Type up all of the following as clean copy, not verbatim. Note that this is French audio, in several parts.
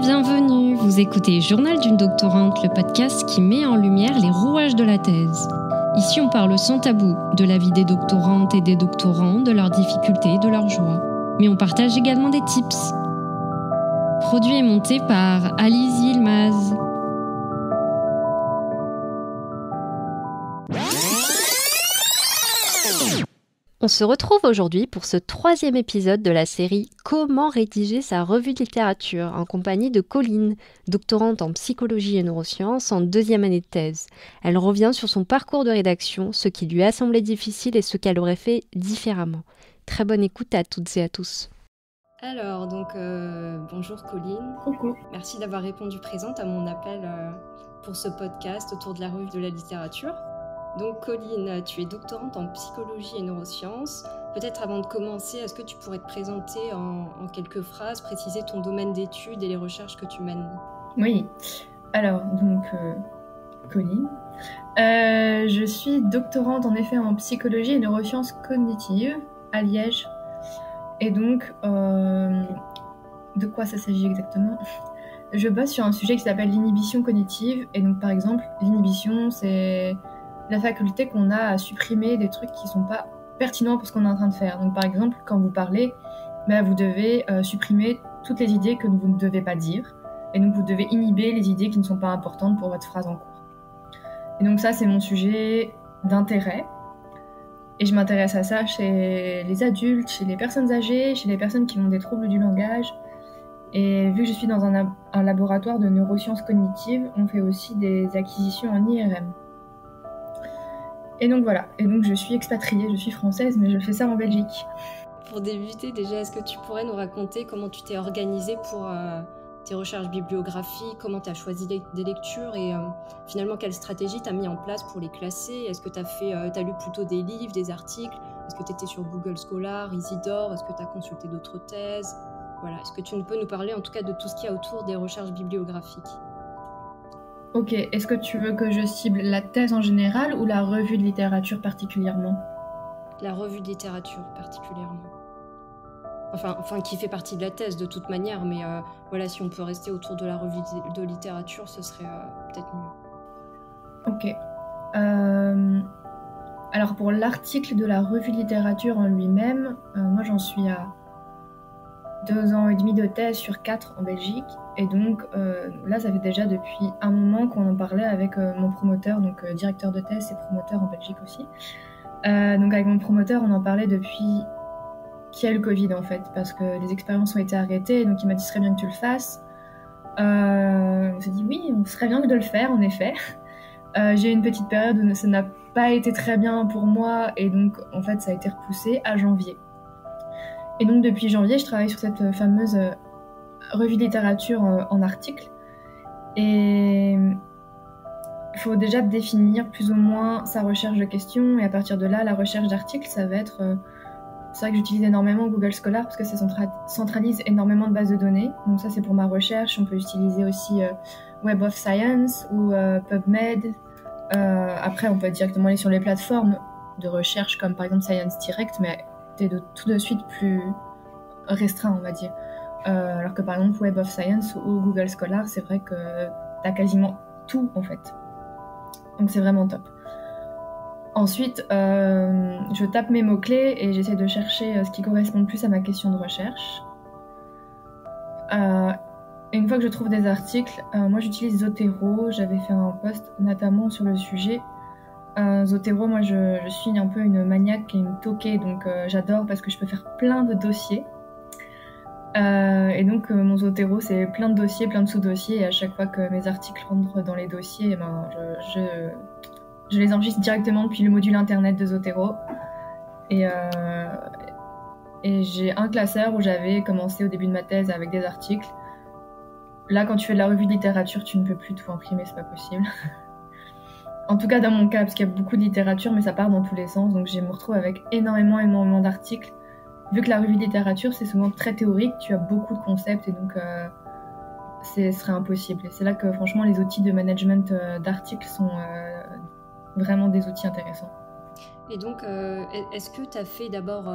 bienvenue. Vous écoutez Journal d'une doctorante, le podcast qui met en lumière les rouages de la thèse. Ici, on parle sans tabou de la vie des doctorantes et des doctorants, de leurs difficultés, de leurs joies. Mais on partage également des tips. Produit et monté par Alice Yilmaz. On se retrouve aujourd'hui pour ce 3e épisode de la série « Comment rédiger sa revue de littérature » en compagnie de Colline, doctorante en psychologie et neurosciences en 2e année de thèse. Elle revient sur son parcours de rédaction, ce qui lui a semblé difficile et ce qu'elle aurait fait différemment. Très bonne écoute à toutes et à tous. Alors, bonjour Colline. Coucou. Merci d'avoir répondu présente à mon appel pour ce podcast autour de la revue de la littérature. Donc Colline, tu es doctorante en psychologie et neurosciences. Peut-être avant de commencer, est-ce que tu pourrais te présenter en quelques phrases, préciser ton domaine d'études et les recherches que tu mènes ? Oui, alors Colline. Je suis doctorante en effet en psychologie et neurosciences cognitives à Liège. Et donc, de quoi ça s'agit exactement ? Je bosse sur un sujet qui s'appelle l'inhibition cognitive. Et donc par exemple, l'inhibition c'est la faculté qu'on a à supprimer des trucs qui sont pas pertinents pour ce qu'on est en train de faire. Donc par exemple, quand vous parlez, vous devez supprimer toutes les idées que vous ne devez pas dire. Et donc vous devez inhiber les idées qui ne sont pas importantes pour votre phrase en cours. Et donc ça, c'est mon sujet d'intérêt. Et je m'intéresse à ça chez les adultes, chez les personnes âgées, chez les personnes qui ont des troubles du langage. Et vu que je suis dans un laboratoire de neurosciences cognitives, on fait aussi des acquisitions en IRM. Et donc voilà, et donc je suis expatriée, je suis française, mais je fais ça en Belgique. Pour débuter, déjà, est-ce que tu pourrais nous raconter comment tu t'es organisée pour tes recherches bibliographiques, comment tu as choisi des lectures et finalement quelle stratégie tu as mis en place pour les classer ? Est-ce que tu as lu plutôt des livres, des articles ? Est-ce que tu étais sur Google Scholar, Isidore ? Est-ce que tu as consulté d'autres thèses ? Voilà. Est-ce que tu peux nous parler en tout cas de tout ce qu'il y a autour des recherches bibliographiques ? Ok, est-ce que tu veux que je cible la thèse en général ou la revue de littérature particulièrement ? La revue de littérature particulièrement. Enfin, qui fait partie de la thèse de toute manière, mais voilà, si on peut rester autour de la revue de littérature, ce serait peut-être mieux. Ok. Alors pour l'article de la revue de littérature en lui-même, moi j'en suis à 2 ans et demi de thèse sur 4 en Belgique. Et donc là, ça fait déjà depuis un moment qu'on en parlait avec mon promoteur, donc directeur de thèse et promoteur en Belgique aussi. Donc avec mon promoteur, on en parlait depuis qu'il y a eu le Covid en fait, parce que les expériences ont été arrêtées, donc il m'a dit « ce serait bien que tu le fasses ». On s'est dit « oui, on serait bien de le faire en effet ». J'ai eu une petite période où ça n'a pas été très bien pour moi, et donc en fait ça a été repoussé à janvier. Et donc depuis janvier, je travaille sur cette fameuse revue de littérature en article. Et il faut déjà définir plus ou moins sa recherche de questions, et à partir de là, la recherche d'articles, ça va être... c'est vrai que j'utilise énormément Google Scholar parce que ça centralise énormément de bases de données. Donc ça, c'est pour ma recherche. On peut utiliser aussi Web of Science ou PubMed. Après, on peut directement aller sur les plateformes de recherche comme par exemple Science Direct, mais c'est tout de suite plus restreint, on va dire. Alors que par exemple Web of Science ou Google Scholar, c'est vrai que t'as quasiment tout en fait. Donc c'est vraiment top. Ensuite, je tape mes mots-clés et j'essaie de chercher ce qui correspond le plus à ma question de recherche. Et une fois que je trouve des articles, moi j'utilise Zotero. J'avais fait un post notamment sur le sujet. Zotero, moi je suis un peu une maniaque et une toquée, donc j'adore parce que je peux faire plein de dossiers. Et donc mon Zotero, c'est plein de dossiers, plein de sous-dossiers, et à chaque fois que mes articles rentrent dans les dossiers, je les enregistre directement depuis le module internet de Zotero. Et j'ai un classeur où j'avais commencé au début de ma thèse avec des articles. Là, quand tu fais de la revue de littérature, tu ne peux plus tout imprimer, c'est pas possible. En tout cas dans mon cas, parce qu'il y a beaucoup de littérature, mais ça part dans tous les sens, donc je me retrouve avec énormément d'articles. Vu que la revue de littérature, c'est souvent très théorique, tu as beaucoup de concepts, et donc ce serait impossible. Et c'est là que franchement les outils de management d'articles sont vraiment des outils intéressants. Et donc, est-ce que tu as fait d'abord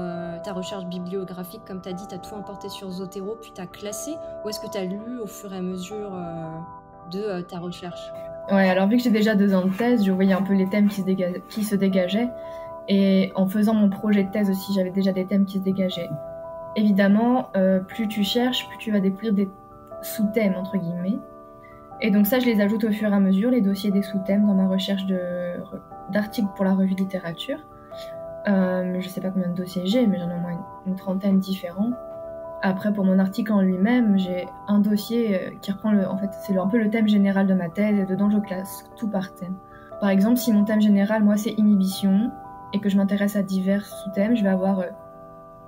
ta recherche bibliographique, comme tu as dit, tu as tout importé sur Zotero, puis tu as classé, ou est-ce que tu as lu au fur et à mesure de ta recherche? Ouais, alors vu que j'ai déjà 2 ans de thèse, je voyais un peu les thèmes qui se dégageaient. Et en faisant mon projet de thèse aussi, j'avais déjà des thèmes qui se dégageaient. Évidemment, plus tu cherches, plus tu vas découvrir des sous-thèmes, entre guillemets. Et donc ça, je les ajoute au fur et à mesure, les dossiers des sous-thèmes, dans ma recherche d'articles pour la revue de littérature. Je sais pas combien de dossiers j'ai, mais j'en ai au moins une 30aine différents. Après, pour mon article en lui-même, j'ai un dossier qui reprend en fait, c'est un peu le thème général de ma thèse, et dedans je classe tout par thème. Par exemple, si mon thème général, moi, c'est inhibition, et que je m'intéresse à divers sous-thèmes, je vais avoir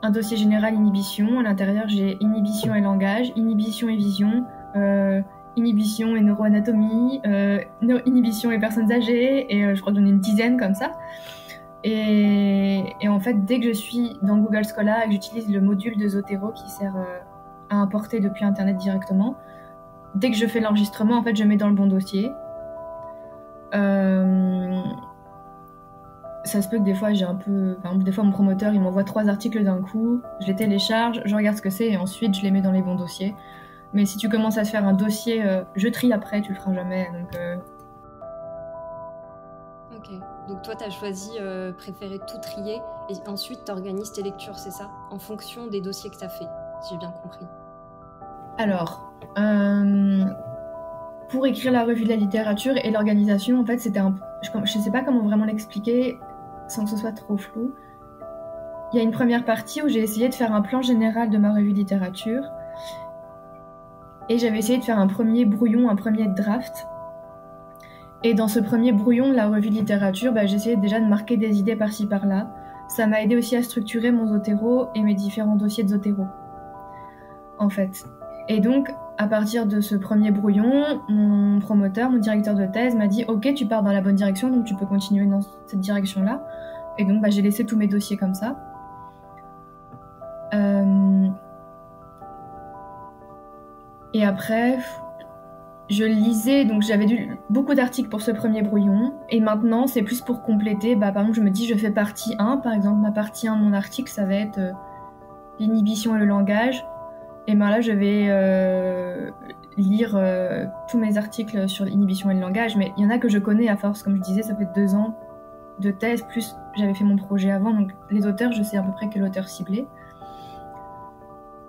un dossier général inhibition. À l'intérieur, j'ai inhibition et langage, inhibition et vision, inhibition et neuroanatomie, inhibition et personnes âgées, et je crois que j'en ai une dizaine comme ça. Et en fait, dès que je suis dans Google Scholar et que j'utilise le module de Zotero qui sert à importer depuis Internet directement, dès que je fais l'enregistrement, en fait, je mets dans le bon dossier. Ça se peut que des fois, par exemple, des fois mon promoteur, il m'envoie 3 articles d'un coup, je les télécharge, je regarde ce que c'est et ensuite je les mets dans les bons dossiers. Mais si tu commences à te faire un dossier, je trie après, tu le feras jamais. Ok, donc toi tu as choisi, préféré tout trier et ensuite tu organises tes lectures, c'est ça? En fonction des dossiers que tu as fait, si j'ai bien compris. Alors, pour écrire la revue de la littérature et l'organisation, en fait, c'était je sais pas comment vraiment l'expliquer sans que ce soit trop flou. Il y a une première partie où j'ai essayé de faire un plan général de ma revue de littérature. Et j'avais essayé de faire un premier brouillon, un premier draft. Et dans ce premier brouillon de la revue de littérature, j'essayais déjà de marquer des idées par-ci par-là. Ça m'a aidé aussi à structurer mon Zotero et mes différents dossiers de Zotero, en fait. Et donc, à partir de ce premier brouillon, mon promoteur, mon directeur de thèse m'a dit « Ok, tu pars dans la bonne direction, donc tu peux continuer dans cette direction-là. » Et donc, j'ai laissé tous mes dossiers comme ça. Et après, je lisais, donc j'avais beaucoup d'articles pour ce premier brouillon. Et maintenant, c'est plus pour compléter. Par exemple, je me dis, je fais partie 1. Par exemple, ma partie 1 de mon article, ça va être l'inhibition et le langage. Et là, je vais lire tous mes articles sur l'inhibition et le langage. Mais il y en a que je connais à force. Comme je disais, ça fait 2 ans de thèse, plus j'avais fait mon projet avant. Donc les auteurs, je sais à peu près quel auteur cibler.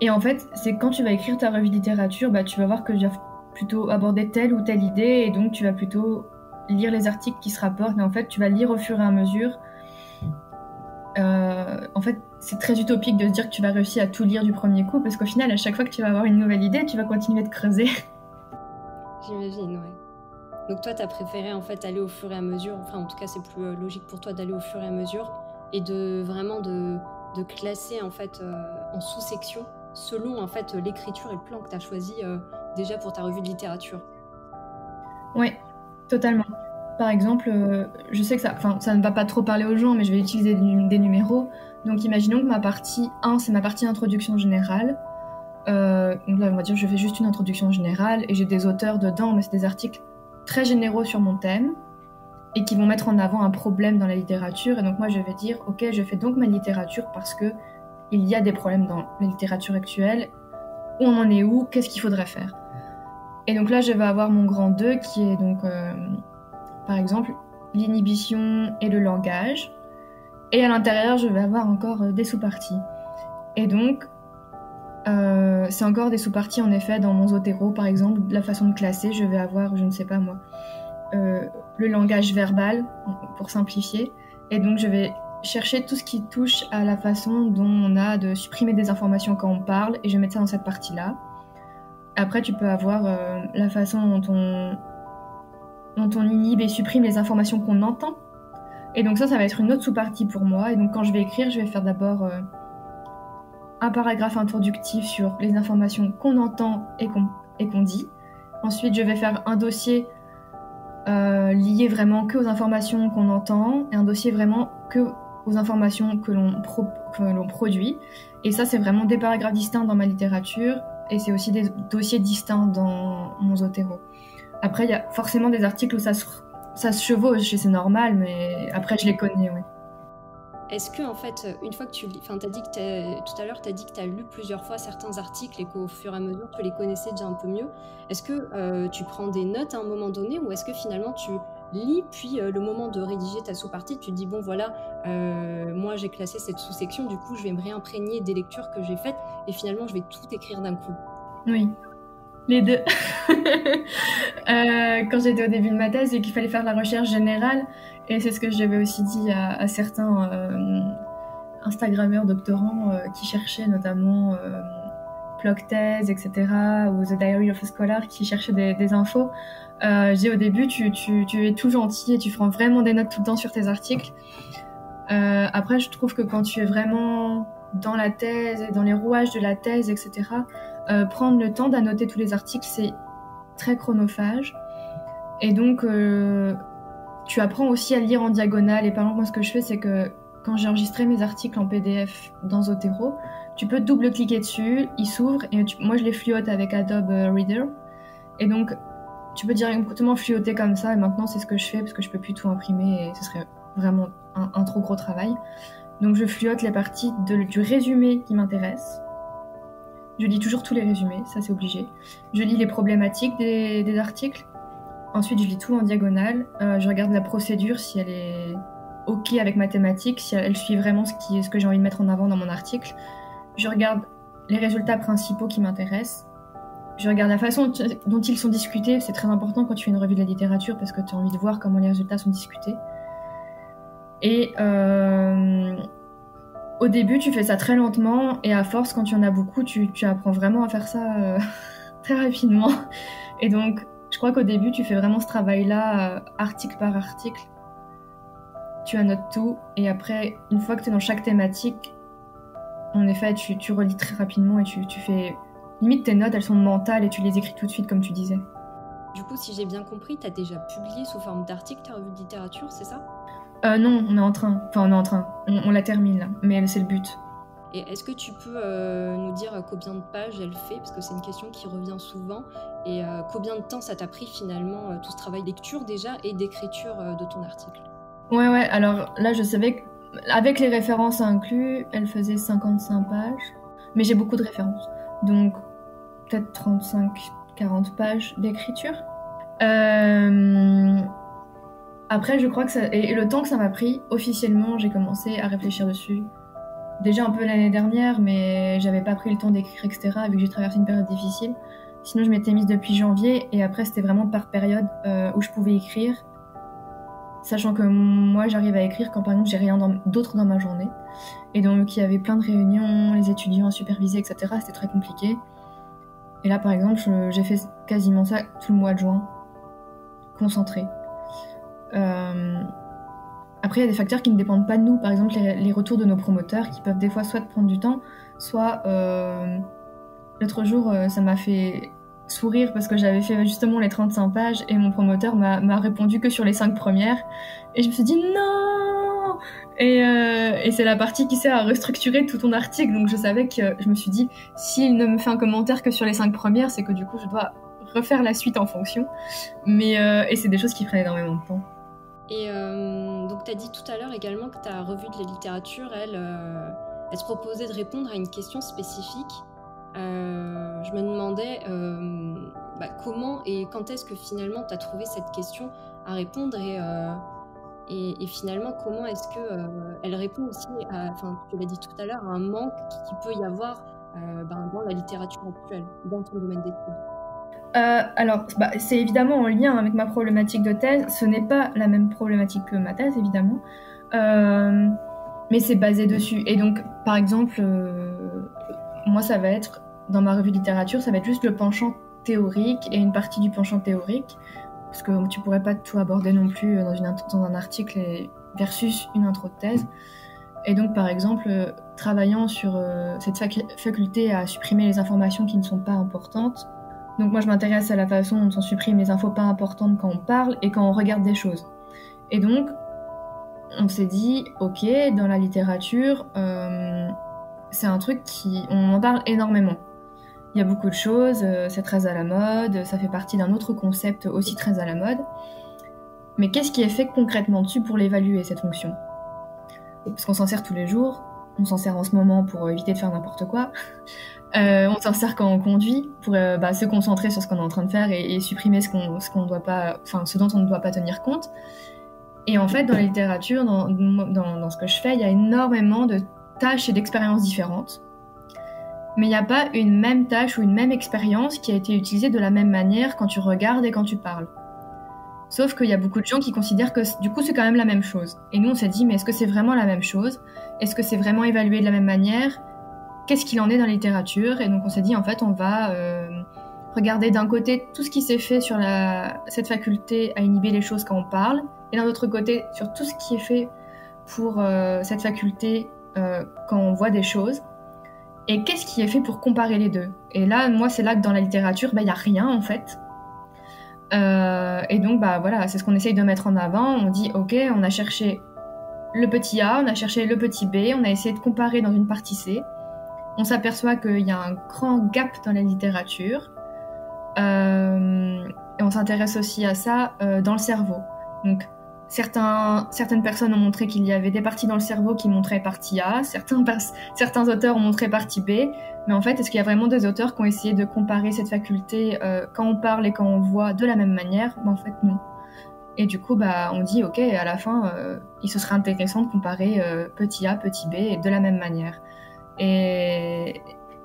Et en fait, c'est quand tu vas écrire ta revue de littérature, tu vas voir que tu vas plutôt aborder telle ou telle idée, et donc tu vas plutôt lire les articles qui se rapportent, et en fait, tu vas lire au fur et à mesure. En fait, c'est très utopique de se dire que tu vas réussir à tout lire du premier coup, parce qu'au final, à chaque fois que tu vas avoir une nouvelle idée, tu vas continuer de creuser. J'imagine, ouais. Donc toi, tu as préféré en fait aller au fur et à mesure, enfin en tout cas, c'est plus logique pour toi d'aller au fur et à mesure, et de vraiment de classer en fait en sous-sections, selon en fait l'écriture et le plan que tu as choisi déjà pour ta revue de littérature. Oui, totalement. Par exemple, je sais que ça ne va pas trop parler aux gens, mais je vais utiliser des numéros. Donc imaginons que ma partie 1, c'est ma partie introduction générale. Donc là, on va dire que je fais juste une introduction générale et j'ai des auteurs dedans, mais c'est des articles très généraux sur mon thème et qui vont mettre en avant un problème dans la littérature. Et donc moi, je vais dire, ok, je fais donc ma littérature parce que il y a des problèmes dans la littérature actuelle. Où on en est où? Qu'est-ce qu'il faudrait faire? Et donc là, je vais avoir mon grand 2 qui est donc, par exemple, l'inhibition et le langage. Et à l'intérieur, je vais avoir encore des sous-parties. Et donc, c'est encore des sous-parties, en effet, dans mon Zotero, par exemple, la façon de classer, je vais avoir, je ne sais pas moi, le langage verbal, pour simplifier. Et donc, je vais chercher tout ce qui touche à la façon dont on a de supprimer des informations quand on parle, et je vais mettre ça dans cette partie-là. Après, tu peux avoir la façon dont on inhibe et supprime les informations qu'on entend. Et donc ça va être une autre sous-partie pour moi. Et donc quand je vais écrire, je vais faire d'abord un paragraphe introductif sur les informations qu'on entend et qu'on dit. Ensuite, je vais faire un dossier lié vraiment que aux informations qu'on entend, et un dossier vraiment que aux informations que l'on produit. Et ça, c'est vraiment des paragraphes distincts dans ma littérature, et c'est aussi des dossiers distincts dans mon Zotero. Après, il y a forcément des articles où ça se chevauche, et c'est normal, mais après, je les connais, ouais. est-ce que, en fait, une fois que tu lis, enfin, tout à l'heure, tu as dit que tu as lu plusieurs fois certains articles et qu'au fur et à mesure, tu les connaissais déjà un peu mieux. Est-ce que tu prends des notes à un moment donné ou est-ce que finalement tu lis, puis le moment de rédiger ta sous-partie, tu te dis, bon voilà, moi j'ai classé cette sous-section, du coup je vais me réimprégner des lectures que j'ai faites et finalement je vais tout écrire d'un coup. Oui, les deux. Quand j'étais au début de ma thèse et qu'il fallait faire de la recherche générale, et c'est ce que j'avais aussi dit à certains Instagrammeurs doctorants qui cherchaient notamment Plocthèse, etc., ou The Diary of a Scholar qui cherchaient des infos. J'ai dit au début, tu es tout gentil et tu prends vraiment des notes tout le temps sur tes articles. Après, je trouve que quand tu es vraiment dans la thèse et dans les rouages de la thèse, etc., prendre le temps d'annoter tous les articles, c'est très chronophage. Et donc, tu apprends aussi à lire en diagonale. Et par exemple, moi, ce que je fais, c'est que quand j'ai enregistré mes articles en PDF dans Zotero, tu peux double-cliquer dessus, ils s'ouvrent, et moi, je les fluote avec Adobe Reader. Et donc, tu peux directement fluoter comme ça. Et maintenant, c'est ce que je fais, parce que je peux plus tout imprimer, et ce serait vraiment un trop gros travail. Donc, je fluote les parties du résumé qui m'intéresse. Je lis toujours tous les résumés, ça c'est obligé. Je lis les problématiques des articles. Ensuite, je lis tout en diagonale. Je regarde la procédure, si elle est OK avec ma thématique, si elle suit vraiment ce que j'ai envie de mettre en avant dans mon article. Je regarde les résultats principaux qui m'intéressent. Je regarde la façon dont ils sont discutés. C'est très important quand tu fais une revue de la littérature parce que tu as envie de voir comment les résultats sont discutés. Et au début, tu fais ça très lentement et à force, quand tu en as beaucoup, tu apprends vraiment à faire ça très rapidement. Et donc, je crois qu'au début, tu fais vraiment ce travail-là, article par article. Tu annotes tout et après, une fois que tu es dans chaque thématique, en effet, tu relis très rapidement et tu fais... Limite, tes notes, elles sont mentales et tu les écris tout de suite, comme tu disais. Du coup, si j'ai bien compris, tu as déjà publié sous forme d'article ta revue de littérature, c'est ça ? Non, on est en train. On la termine là, mais c'est le but. Et est-ce que tu peux nous dire combien de pages elle fait ? Parce que c'est une question qui revient souvent. Et combien de temps ça t'a pris finalement, tout ce travail de lecture déjà et d'écriture de ton article ? Ouais, alors là je savais qu'avec les références inclus, elle faisait 55 pages. Mais j'ai beaucoup de références. Donc peut-être 35-40 pages d'écriture. Après, je crois que ça... Et le temps que ça m'a pris, officiellement, j'ai commencé à réfléchir dessus. Déjà un peu l'année dernière, mais j'avais pas pris le temps d'écrire, etc., vu que j'ai traversé une période difficile. Sinon, je m'étais mise depuis janvier, et après, c'était vraiment par période où je pouvais écrire. Sachant que moi, j'arrive à écrire quand, par exemple, j'ai rien d'autre dans ma journée. Et donc, il y avait plein de réunions, les étudiants à superviser, etc., c'était très compliqué. Et là, par exemple, j'ai fait quasiment ça tout le mois de juin, concentré. Après, il y a des facteurs qui ne dépendent pas de nous. Par exemple, les retours de nos promoteurs qui peuvent des fois soit prendre du temps, soit... L'autre jour, ça m'a fait sourire parce que j'avais fait justement les 35 pages et mon promoteur m'a répondu que sur les 5 premières. Et je me suis dit non. Et c'est la partie qui sert à restructurer tout ton article. Donc je savais que... Je me suis dit, s'il ne me fait un commentaire que sur les 5 premières, c'est que du coup, je dois refaire la suite en fonction. Et c'est des choses qui prennent énormément de temps. Et donc, tu as dit tout à l'heure également que ta revue de la littérature, elle se proposait de répondre à une question spécifique. Je me demandais comment et quand est-ce que finalement tu as trouvé cette question à répondre et finalement comment est-ce qu'elle répond aussi à, tu l'as dit tout à l'heure, à un manque qui peut y avoir dans la littérature actuelle, dans ton domaine d'études. Alors, c'est évidemment en lien avec ma problématique de thèse. Ce n'est pas la même problématique que ma thèse, évidemment. Mais c'est basé dessus. Et donc, par exemple, moi, ça va être, dans ma revue de littérature, ça va être juste le penchant théorique et une partie du penchant théorique. Parce que tu pourrais pas tout aborder non plus dans un article versus une intro de thèse. Et donc, par exemple, travaillant sur cette faculté à supprimer les informations qui ne sont pas importantes. Donc moi, je m'intéresse à la façon dont on supprime les infos pas importantes quand on parle et quand on regarde des choses. Et donc, on s'est dit, ok, dans la littérature, c'est un truc on en parle énormément. Il y a beaucoup de choses, c'est très à la mode, ça fait partie d'un autre concept aussi très à la mode. Mais qu'est-ce qui est fait concrètement dessus pour l'évaluer, cette fonction ? parce qu'on s'en sert tous les jours. On s'en sert en ce moment pour éviter de faire n'importe quoi. On s'en sert quand on conduit pour se concentrer sur ce qu'on est en train de faire et supprimer ce dont on ne doit pas tenir compte. Et en fait, dans la littérature, dans ce que je fais, il y a énormément de tâches et d'expériences différentes. Mais il n'y a pas une même tâche ou une même expérience qui a été utilisée de la même manière quand tu regardes et quand tu parles. Sauf qu'il y a beaucoup de gens qui considèrent que du coup c'est quand même la même chose. Et nous on s'est dit mais est-ce que c'est vraiment la même chose ? Est-ce que c'est vraiment évalué de la même manière ? Qu'est-ce qu'il en est dans la littérature ? Et donc on s'est dit en fait on va regarder d'un côté tout ce qui s'est fait sur cette faculté à inhiber les choses quand on parle, et d'un autre côté sur tout ce qui est fait pour cette faculté quand on voit des choses. Et qu'est-ce qui est fait pour comparer les deux ? Et là, moi, c'est là que dans la littérature, y a rien, en fait. Et donc, voilà, c'est ce qu'on essaye de mettre en avant. On dit, OK, on a cherché le petit A, on a cherché le petit B, on a essayé de comparer dans une partie C. On s'aperçoit qu'il y a un grand gap dans la littérature. Et on s'intéresse aussi à ça dans le cerveau. Donc, certaines personnes ont montré qu'il y avait des parties dans le cerveau qui montraient partie A, certains auteurs ont montré partie B, mais en fait, est-ce qu'il y a vraiment des auteurs qui ont essayé de comparer cette faculté quand on parle et quand on voit de la même manière ? En fait, non. Et du coup, on dit, OK, à la fin, il se serait intéressant de comparer petit A, petit B de la même manière. Et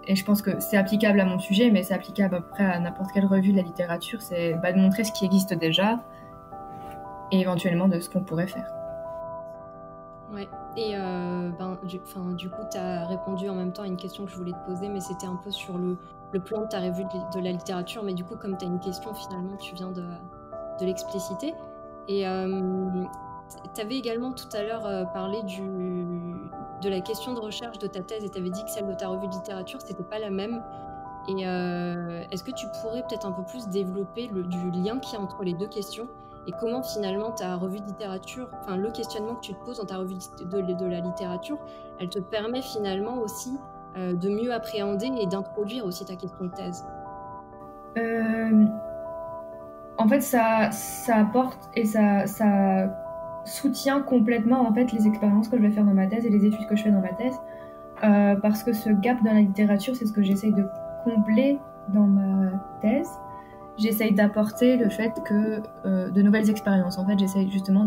je pense que c'est applicable à mon sujet, mais c'est applicable à peu près à n'importe quelle revue de la littérature, c'est de montrer ce qui existe déjà, et éventuellement de ce qu'on pourrait faire. Ouais, et du coup, tu as répondu en même temps à une question que je voulais te poser, mais c'était un peu sur le plan de ta revue de la littérature, mais du coup, comme tu as une question, finalement, tu viens de l'expliciter. Et tu avais également tout à l'heure parlé de la question de recherche de ta thèse, et tu avais dit que celle de ta revue de littérature, c'était pas la même. Et est-ce que tu pourrais peut-être un peu plus développer du lien qu'il y a entre les deux questions ? Et comment finalement ta revue de littérature, le questionnement que tu te poses dans ta revue de la littérature, elle te permet finalement aussi de mieux appréhender et d'introduire aussi ta question de thèse ? En fait, ça apporte et ça soutient complètement en fait les expériences que je vais faire dans ma thèse et les études que je fais dans ma thèse, parce que ce gap dans la littérature, c'est ce que j'essaye de combler dans ma thèse. J'essaye d'apporter le fait que de nouvelles expériences. En fait, j'essaye justement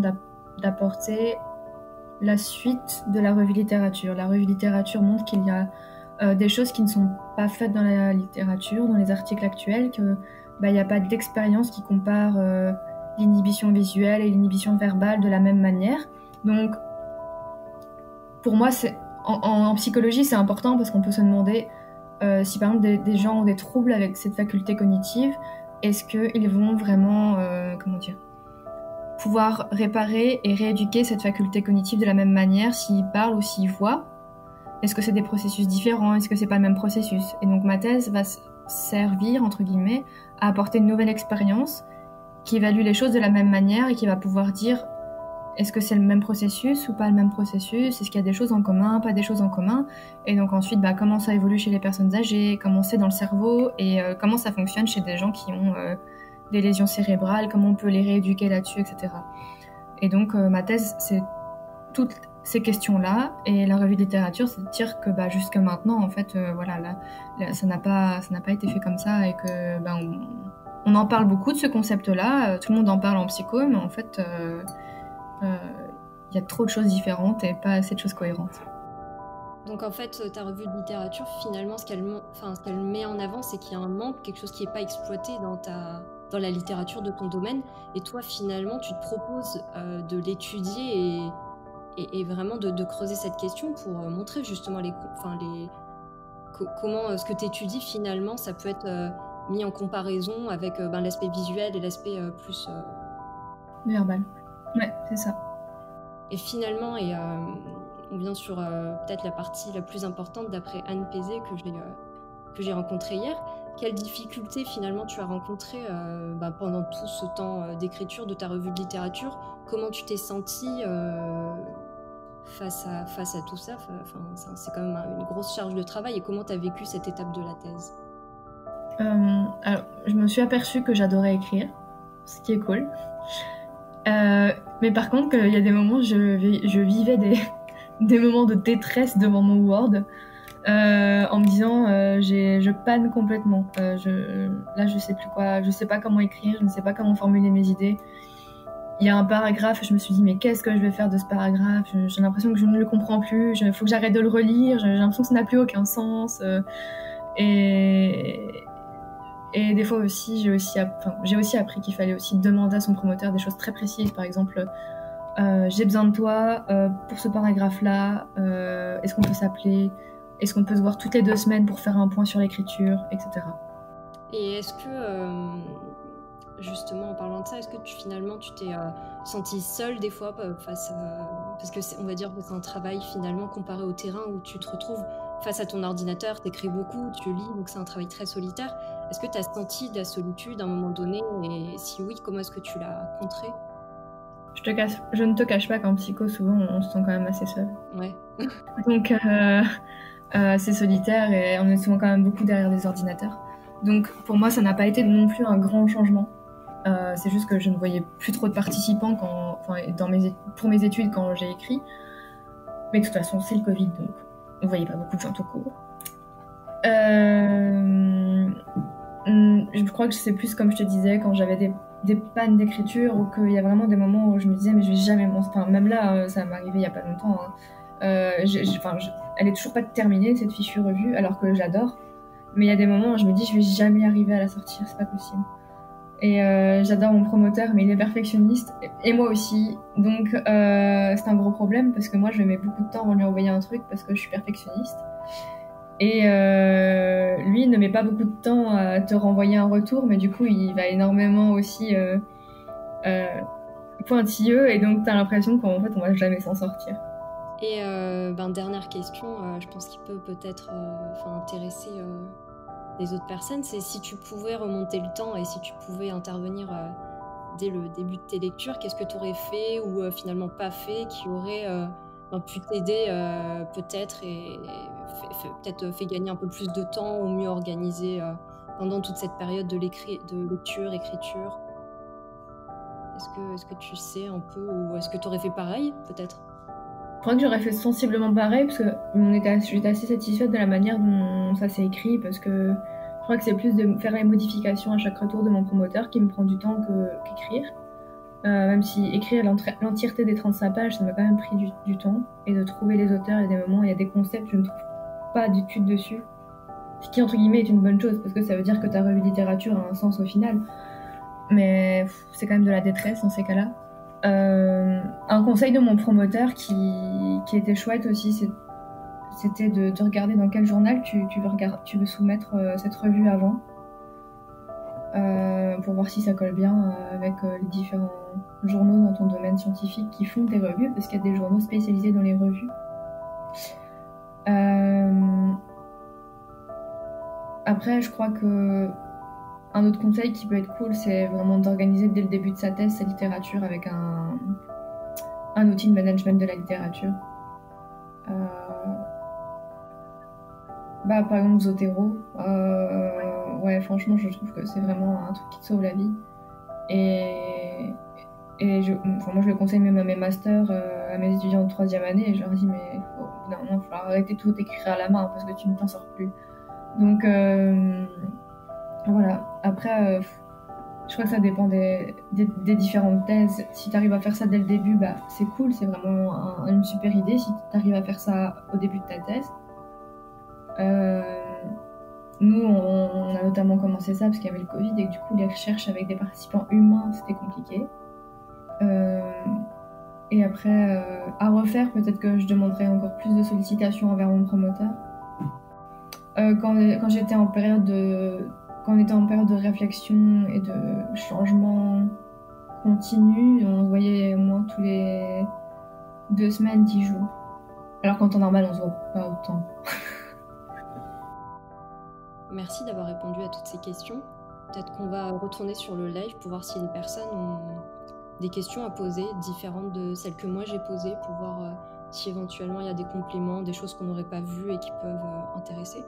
d'apporter la suite de la revue littérature. La revue littérature montre qu'il y a des choses qui ne sont pas faites dans la littérature, dans les articles actuels, qu'il n'y a pas d'expérience qui compare l'inhibition visuelle et l'inhibition verbale de la même manière. Donc, pour moi, en psychologie, c'est important parce qu'on peut se demander si par exemple des gens ont des troubles avec cette faculté cognitive, est-ce qu'ils vont vraiment pouvoir réparer et rééduquer cette faculté cognitive de la même manière s'ils parlent ou s'ils voient ? Est-ce que c'est des processus différents ? Est-ce que c'est pas le même processus ? Et donc ma thèse va servir, entre guillemets, à apporter une nouvelle expérience qui évalue les choses de la même manière et qui va pouvoir dire est-ce que c'est le même processus ou pas le même processus ? Est-ce qu'il y a des choses en commun, pas des choses en commun ? Et donc ensuite, comment ça évolue chez les personnes âgées, comment c'est dans le cerveau et comment ça fonctionne chez des gens qui ont des lésions cérébrales, comment on peut les rééduquer là-dessus, etc. Et donc ma thèse, c'est toutes ces questions-là, et la revue de littérature, c'est de dire que jusque maintenant, en fait, ça n'a pas été fait comme ça et que on en parle beaucoup de ce concept-là, tout le monde en parle en psycho, mais en fait... y a trop de choses différentes et pas assez de choses cohérentes. Donc en fait, ta revue de littérature, finalement, ce qu'elle met en avant, c'est qu'il y a un manque, quelque chose qui n'est pas exploité dans la littérature de ton domaine. Et toi, finalement, tu te proposes de l'étudier et vraiment de creuser cette question pour montrer justement comment ce que tu étudies, finalement, ça peut être mis en comparaison avec l'aspect visuel et l'aspect plus... verbal. Ouais, c'est ça. Et finalement, on vient sur peut-être la partie la plus importante d'après Anne Pézé que j'ai rencontrée hier. Quelles difficultés finalement tu as rencontrées pendant tout ce temps d'écriture de ta revue de littérature ? Comment tu t'es sentie face à tout ça ? C'est quand même une grosse charge de travail. Et comment tu as vécu cette étape de la thèse ? Alors, je me suis aperçue que j'adorais écrire, ce qui est cool. Mais par contre, il y a des moments où je vivais des moments de détresse devant mon Word, en me disant je panne complètement. Là, je sais plus quoi, je sais pas comment écrire, je ne sais pas comment formuler mes idées. Il y a un paragraphe, je me suis dit mais qu'est-ce que je vais faire de ce paragraphe? J'ai l'impression que je ne le comprends plus, il faut que j'arrête de le relire, j'ai l'impression que ça n'a plus aucun sens. Et des fois aussi, j'ai aussi appris qu'il fallait aussi demander à son promoteur des choses très précises. Par exemple, j'ai besoin de toi pour ce paragraphe-là, est-ce qu'on peut s'appeler? Est-ce qu'on peut se voir toutes les 2 semaines pour faire un point sur l'écriture, etc. Et est-ce que, justement, en parlant de ça, est-ce que finalement tu t'es sentie seule des fois face à... Parce que on va dire que c'est un travail finalement comparé au terrain où tu te retrouves face à ton ordinateur, tu écris beaucoup, tu lis, donc c'est un travail très solitaire. Est-ce que tu as senti de la solitude à un moment donné? Et si oui, comment est-ce que tu l'as contrée? Je ne te cache pas qu'en psycho, souvent, on se sent quand même assez seul. Ouais. Donc, c'est solitaire et on est souvent quand même beaucoup derrière des ordinateurs. Donc, pour moi, ça n'a pas été non plus un grand changement. C'est juste que je ne voyais plus trop de participants pour mes études quand j'ai écrit. Mais de toute façon, c'est le Covid, donc on ne voyait pas beaucoup de gens tout court. Je crois que c'est plus comme je te disais, quand j'avais des pannes d'écriture ou qu'il y a vraiment des moments où je me disais mais je vais jamais même là, ça m'est arrivé il y a pas longtemps. Elle est toujours pas terminée cette fichue revue alors que j'adore. Mais il y a des moments où je me dis je vais jamais arriver à la sortir, c'est pas possible. Et j'adore mon promoteur, mais il est perfectionniste, et moi aussi. Donc c'est un gros problème parce que moi je mets beaucoup de temps avant de lui envoyer un truc parce que je suis perfectionniste. Et lui ne met pas beaucoup de temps à te renvoyer un retour, mais du coup il va énormément aussi pointilleux, et donc t'as l'impression qu'en fait on va jamais s'en sortir. Et dernière question, je pense qu'il peut peut-être intéresser les autres personnes, c'est si tu pouvais remonter le temps et si tu pouvais intervenir dès le début de tes lectures, qu'est-ce que tu aurais fait ou finalement pas fait qui aurait pu t'aider peut-être et peut-être fait gagner un peu plus de temps ou mieux organisé pendant toute cette période de lecture, écriture? Est-ce que tu sais un peu, ou est-ce que tu aurais fait pareil peut-être? Je crois que j'aurais fait sensiblement pareil parce que j'étais assez satisfaite de la manière dont ça s'est écrit, parce que je crois que c'est plus de faire les modifications à chaque retour de mon promoteur qui me prend du temps qu'écrire. Même si écrire l'entièreté des 35 pages, ça m'a quand même pris du temps, et de trouver les auteurs, il y a des moments, il y a des concepts que je ne trouve pas d'études dessus. Ce qui, entre guillemets, est une bonne chose parce que ça veut dire que ta revue de littérature a un sens au final. Mais c'est quand même de la détresse dans ces cas-là. Un conseil de mon promoteur qui était chouette aussi, c'était de regarder dans quel journal tu veux soumettre cette revue avant, pour voir si ça colle bien avec les différents journaux dans ton domaine scientifique qui font des revues, parce qu'il y a des journaux spécialisés dans les revues. Après, je crois que un autre conseil qui peut être cool, c'est vraiment d'organiser dès le début de sa thèse sa littérature avec un outil de management de la littérature. Par exemple Zotero. Ouais, franchement, je trouve que c'est vraiment un truc qui te sauve la vie. Et moi, je le conseille même à mes masters, à mes étudiants de 3e année, et je leur dis mais il va falloir arrêter tout écrire à la main parce que tu ne t'en sors plus. Donc voilà. Après, je crois que ça dépend des différentes thèses. Si tu arrives à faire ça dès le début, c'est cool, c'est vraiment une super idée. Si tu arrives à faire ça au début de ta thèse. Nous, on a notamment commencé ça parce qu'il y avait le Covid, et du coup, les recherches avec des participants humains, c'était compliqué. Et après, à refaire, peut-être que je demanderais encore plus de sollicitations envers mon promoteur. Quand j'étais en période quand on était en période de réflexion et de changement continu, on se voyait au moins tous les 2 semaines, 10 jours. Alors qu'en temps normal, on se voit pas autant. Merci d'avoir répondu à toutes ces questions. Peut-être qu'on va retourner sur le live pour voir si les personnes ont des questions à poser, différentes de celles que moi j'ai posées, pour voir si éventuellement il y a des compléments, des choses qu'on n'aurait pas vues et qui peuvent intéresser.